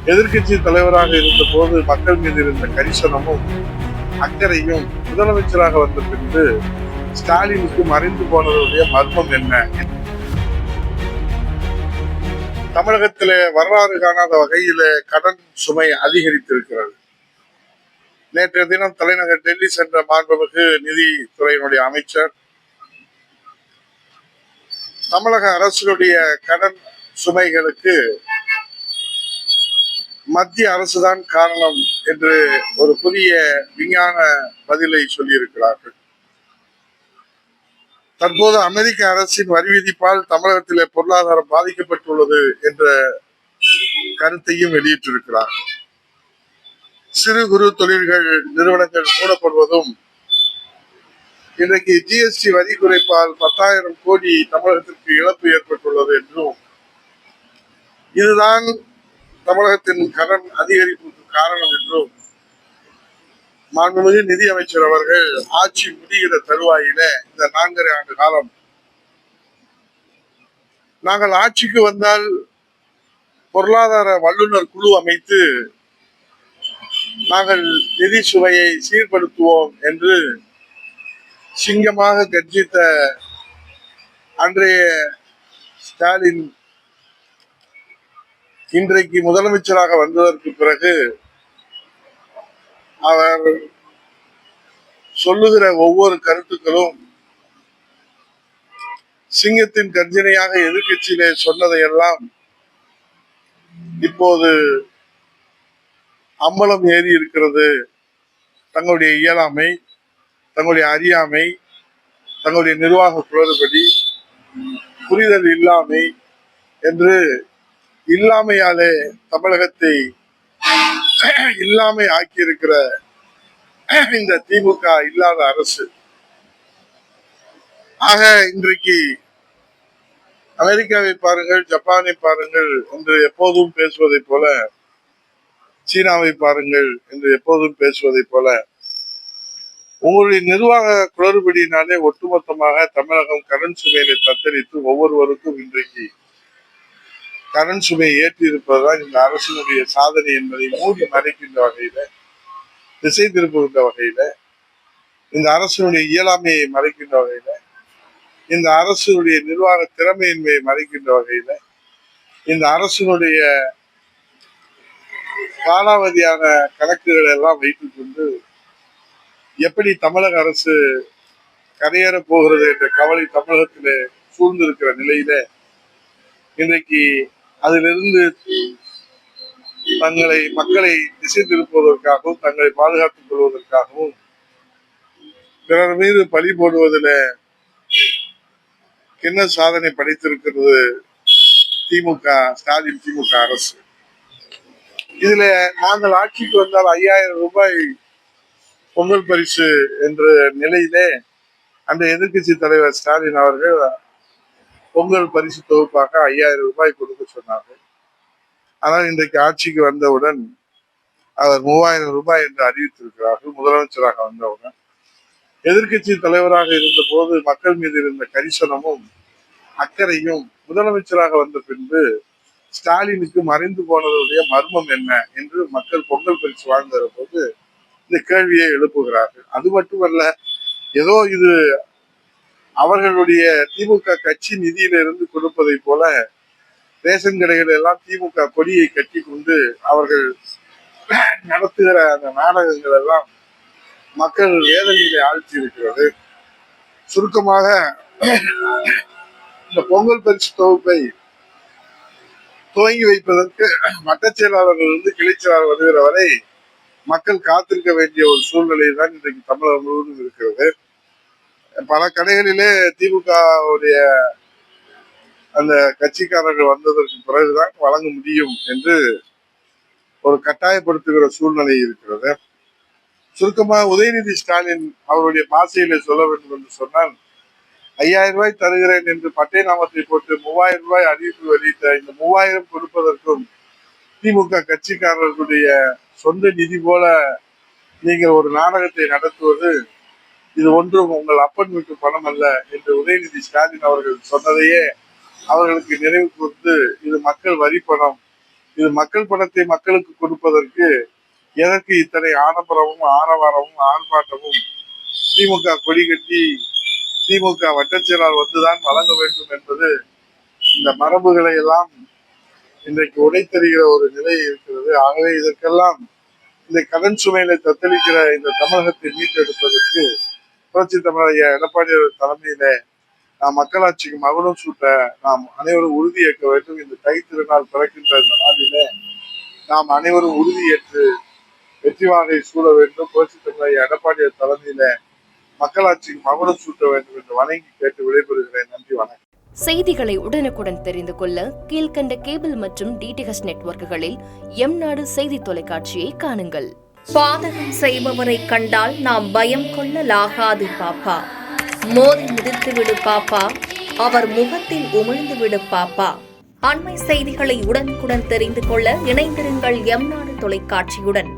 எதிர்கட்சி தலைவராக இருந்த போது மக்கள் மீது இருந்த கரிசனமும் அக்கறையும் முதலமைச்சராக வந்த பின்பு ஸ்டாலினுக்கு மறைந்து போனதுடைய மர்மம் என்ன? தமிழகத்திலே வரலாறு காணாத வகையில கடன் சுமை அதிகரித்திருக்கிறது. நேற்றைய தினம் தலைநகர் டெல்லி சென்ற மாண்புமிகு நிதித்துறையினுடைய அமைச்சர் தமிழக அரசுடைய கடன் சுமைகளுக்கு மத்திய அரசுதான் காரணம் என்று ஒரு புதிய விஞ்ஞான பதிலை சொல்லியிருக்கிறார்கள். தற்போது அமெரிக்க அரசின் வரி விதிப்பால் தமிழகத்திலே பொருளாதாரம் பாதிக்கப்பட்டுள்ளது என்ற கருத்தையும் வெளியிட்டிருக்கிறார். சிறு குறு தொழில்கள் நிறுவனங்கள் மூடப்படுவதும் இன்றைக்கு ஜிஎஸ்டி வரி குறைப்பால் 10,000 கோடி தமிழகத்திற்கு இழப்பு ஏற்பட்டுள்ளது என்றும் இதுதான் தமிழகத்தின் கடன் அதிகரிப்புக்கு காரணம் என்றும் மாண்புமிகு நிதி அமைச்சர் அவர்கள் ஆட்சி முடிகிற தருவாயில இந்த 4.5 ஆண்டு காலம் நாங்கள் ஆட்சிக்கு வந்தால் பொருளாதார வல்லுநர் குழு அமைத்து நாங்கள் நிதி சுமையை சீர்படுத்துவோம் என்று சிங்கமாக கர்ஜித்த அன்றைய ஸ்டாலின் இன்றைக்கு முதலமைச்சராக வந்ததற்கு பிறகு அவர் சொல்லுகிற ஒவ்வொரு கருத்துக்களும் சிங்கத்தின் கர்ஜனையாக எதிர்கட்சியிலே சொன்னதையெல்லாம் இப்போது அம்பலம் ஏறி இருக்கிறது. தங்களுடைய இயலாமை, தங்களுடைய அறியாமை, தங்களுடைய நிர்வாக குளறுபடி, புரிதல் இல்லாமை என்று இல்லாமையாலே தமிழகத்தை இல்லாமை ஆக்கியிருக்கிற இந்த திமுக இல்லாத அரசு. ஆக இன்றைக்கு அமெரிக்காவை பாருங்கள், ஜப்பானை பாருங்கள் என்று எப்போதும் பேசுவதை போல, சீனாவை பாருங்கள் என்று எப்போதும் பேசுவதை போல உங்களுடைய நிர்வாக குளறுபடியினாலே ஒட்டுமொத்தமாக தமிழகம் கடன் சுமையை தத்தளித்து ஒவ்வொருவருக்கும் இன்றைக்கு கடன் சுமையை ஏற்றி இருப்பதுதான் இந்த அரசினுடைய சாதனை என்பதை மூடி மறைக்கின்ற வகையில, திசை திருப்புகின்ற வகையில, இந்த அரசினுடைய இயலாமையை மறைக்கின்ற வகையில, இந்த அரசினுடைய நிர்வாக திறமையின்மையை மறைக்கின்ற வகையில, இந்த அரசினுடைய காலாவதியான கணக்குகளை எல்லாம் வைத்துக் கொண்டு எப்படி தமிழக அரசு கரையேற போகிறது என்ற கவலை தமிழகத்திலே சூழ்ந்திருக்கிற நிலையில இன்றைக்கு அதிலிருந்து மக்களை திசை திருப்புவதற்காகவும் தங்களை பாதுகாத்துக் கொள்வதற்காகவும் பிறர் மீது பழி போடுவதில் என்ன சாதனை படைத்திருக்கிறது திமுக, ஸ்டாலின் திமுக அரசு. இதுல நாங்கள் ஆட்சிக்கு வந்தால் 5,000 ரூபாய் பொங்கல் பரிசு என்ற நிலையிலே அந்த எதிர்கட்சி தலைவர் ஸ்டாலின் அவர்கள் பொங்கல் பரிசு தொகுப்பாக 5,000 ரூபாய் கொடுக்க சொன்னார்கள். ஆனால் இன்றைக்கு ஆட்சிக்கு வந்தவுடன் அவர் 3,000 ரூபாய் என்று அறிவித்திருக்கிறார்கள். முதலமைச்சராக வந்தவுடன் எதிர்கட்சி தலைவராக இருந்த போது மக்கள் மீது இருந்த கரிசனமும் அக்கறையும் முதலமைச்சராக வந்த பின்பு ஸ்டாலினுக்கு மறைந்து போனதுடைய மர்மம் என்ன என்று மக்கள் பொங்கல் பரிசு வாழ்ந்த போது இந்த கேள்வியை எழுப்புகிறார்கள். அது மட்டுமல்ல, ஏதோ இது அவர்களுடைய திமுக கட்சி நிதியிலிருந்து கொடுப்பதை போல ரேஷன் கடைகள் எல்லாம் திமுக கொடியை கட்டி கொண்டு அவர்கள் நடத்துகிற அந்த நாடகங்கள் எல்லாம் மக்கள் வேதனையிலே ஆழ்த்தி இருக்கிறது. சுருக்கமாக இந்த பொங்கல் பரிசு தொகுப்பை துவங்கி வைப்பதற்கு மட்ட செயலாளர்கள் இருந்து கிளை செயலாளர் வருகிற வரை மக்கள் காத்திருக்க வேண்டிய ஒரு சூழ்நிலை தான் இன்றைக்கு தமிழகம் முழுவதும் இருக்கிறது. பல கடைகளிலே திமுகவுடைய அந்த கட்சிக்காரர்கள் வந்ததற்கு பிறகுதான் வழங்க முடியும் என்று ஒரு கட்டாயப்படுத்துகிற சூழ்நிலை இருக்கிறது. சுருக்கமாக உதயநிதி ஸ்டாலின் அவருடைய பாசையிலே சொல்ல வேண்டும் என்று சொன்னால், 5,000 ரூபாய் தருகிறேன் என்று பட்டை நாமத்தை போட்டு 3,000 ரூபாய் அறிவிப்பு வெளியிட்ட இந்த 3,000 கொடுப்பதற்கும் திமுக கட்சிக்காரர்களுடைய சொந்த நிதி போல நீங்கள் ஒரு நாடகத்தை நடத்துவது, இது ஒன்றும் உங்கள் அப்பன் வீட்டு பணம் அல்ல என்று உதயநிதி ஸ்டாலின் அவர்கள் சொன்னதையே அவர்களுக்கு நினைவு கூர்ந்து, இது மக்கள் வரி பணம், இது மக்கள் பணத்தை மக்களுக்கு கொடுப்பதற்கு எதற்கு இத்தனை ஆடம்பரமும் ஆரவாரமும் ஆர்ப்பாட்டமும்? திமுக கொடி கட்டி திமுக வட்டச்செயலாளர் வந்துதான் வழங்க வேண்டும் என்பது இந்த மரபுகளை எல்லாம் இன்றைக்கு உடைத்தெறிகிற ஒரு நிலை இருக்கிறது. ஆகவே இதற்கெல்லாம் இந்த கடன் சுமையில தத்தளிக்கிற இந்த தமிழகத்தை மீட்டெடுப்பதற்கு புரட்சி தமிழர் எடப்பாடி தலைமையில நாம் மக்களாட்சிக்கு மகுடம் சூட்ட நாம் அனைவரும் உறுதியேற்க வேண்டும். இந்த தை திருநாள் பிறக்கின்ற இந்த நாளிலே நாம் அனைவரும் உறுதியேற்று வெற்றி வாகை சூட வேண்டும். புரட்சி தமிழர் எடப்பாடி தலைமையில மக்களாட்சிக்கு மகுடம் சூட்ட வேண்டும் என்று வணங்கி கேட்டு விடைபெறுகிறேன். நன்றி, வணக்கம். செய்திகளை உடனுக்குடன் தெரிந்து கொள்ள கீழ்கண்ட கேபிள் மற்றும் டிடிஹெச் நெட்வொர்க்குகளில் எம்நாடு செய்தி தொலைக்காட்சியை காணுங்கள். பாதகம் செய்பவரை கண்டால் நாம் பயம் கொள்ளலாகாது பாப்பா. மோதி மிதித்து விடு பாப்பா, அவர் முகத்தில் உமிழ்ந்து விடு பாப்பா. அண்மை செய்திகளை உடனுக்குடன் தெரிந்து கொள்ள இணைந்திருங்கள் எம்நாடு தொலைக்காட்சியுடன்.